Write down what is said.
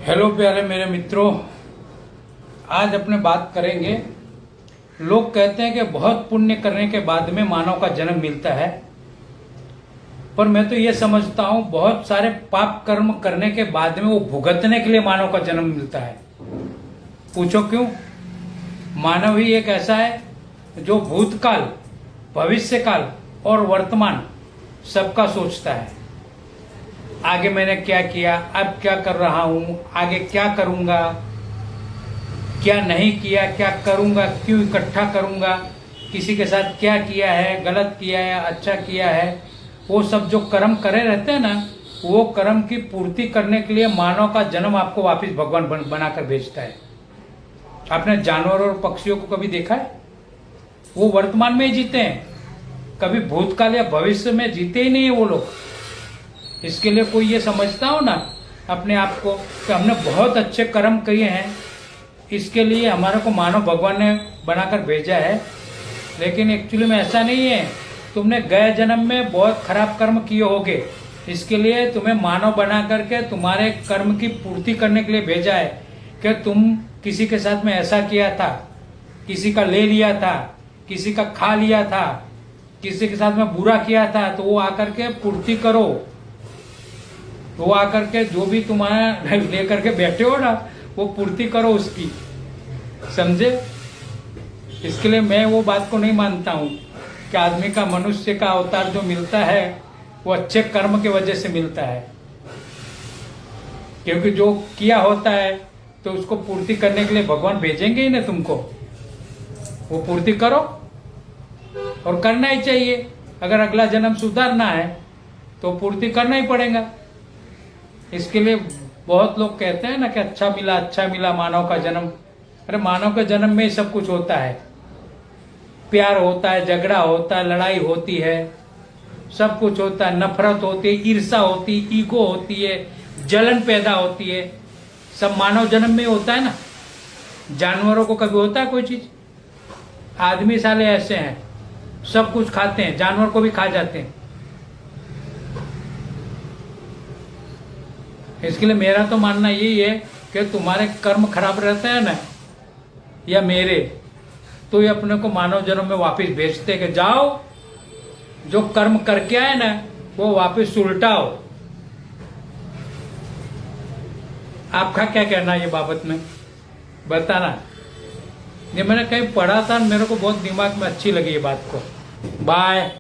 Hello प्यारे मेरे मित्रों, आज अपने बात करेंगे। लोग कहते हैं कि बहुत पुण्य करने के बाद में मानव का जन्म मिलता है, पर मैं तो ये समझता हूँ बहुत सारे पाप कर्म करने के बाद में वो भुगतने के लिए मानव का जन्म मिलता है। पूछो क्यों? मानव ही एक ऐसा है जो भूतकाल, भविष्यकाल और वर्तमान सबका सोचता है। आगे मैंने क्या किया, अब क्या कर रहा हूं, आगे क्या करूंगा, क्या नहीं किया, क्या करूंगा, क्यों इकट्ठा करूंगा, किसी के साथ क्या किया है, गलत किया है, अच्छा किया है, वो सब जो कर्म करे रहते हैं ना, वो कर्म की पूर्ति करने के लिए मानव का जन्म आपको वापस भगवान बनाकर भेजता है। आपने जानवर और पक्षियों को कभी देखा है? वो वर्तमान में ही जीते हैं, कभी भूतकाल या भविष्य में जीते ही नहीं है वो लोग। इसके लिए कोई ये समझता हो ना अपने आप को कि हमने बहुत अच्छे कर्म किए हैं, इसके लिए हमारे को मानव भगवान ने बनाकर भेजा है, लेकिन एक्चुअली में ऐसा नहीं है। तुमने गए जन्म में बहुत खराब कर्म किए होगे, इसके लिए तुम्हें मानव बना करके तुम्हारे कर्म की पूर्ति करने के लिए भेजा है कि तुम किसी के साथ में ऐसा किया था, किसी का ले लिया था, किसी का खा लिया था, किसी के साथ में बुरा किया था, तो वो आकर के पूर्ति करो। वो आकर के जो भी तुम्हारा लेकर के बैठे हो ना, वो पूर्ति करो उसकी, समझे? इसके लिए मैं वो बात को नहीं मानता हूँ कि आदमी का, मनुष्य का अवतार जो मिलता है वो अच्छे कर्म की वजह से मिलता है, क्योंकि जो किया होता है तो उसको पूर्ति करने के लिए भगवान भेजेंगे ही ना तुमको। वो पूर्ति करो, और करना ही चाहिए। अगर अगला जन्म सुधारना है तो पूर्ति करना ही पड़ेगा। इसके लिए बहुत लोग कहते हैं ना कि अच्छा मिला मानव का जन्म। अरे मानव के जन्म में ही सब कुछ होता है। प्यार होता है, झगड़ा होता है, लड़ाई होती है, सब कुछ होता है। नफरत होती है, ईर्ष्या होती है, ईगो होती है, जलन पैदा होती है, सब मानव जन्म में होता है ना। जानवरों को कभी होता है कोई चीज? आदमी साले ऐसे हैं, सब कुछ खाते हैं, जानवर को भी खा जाते हैं। इसके लिए मेरा तो मानना यही है कि तुम्हारे कर्म खराब रहते हैं ना, या मेरे, तो ये अपने को मानव जन्म में वापस भेजते कि जाओ, जो कर्म करके आए ना वो वापस उल्टाओ। आपका क्या कहना है ये बाबत में, बताना। ये मैंने कहीं पढ़ा था, मेरे को बहुत दिमाग में अच्छी लगी ये बात को। बाय।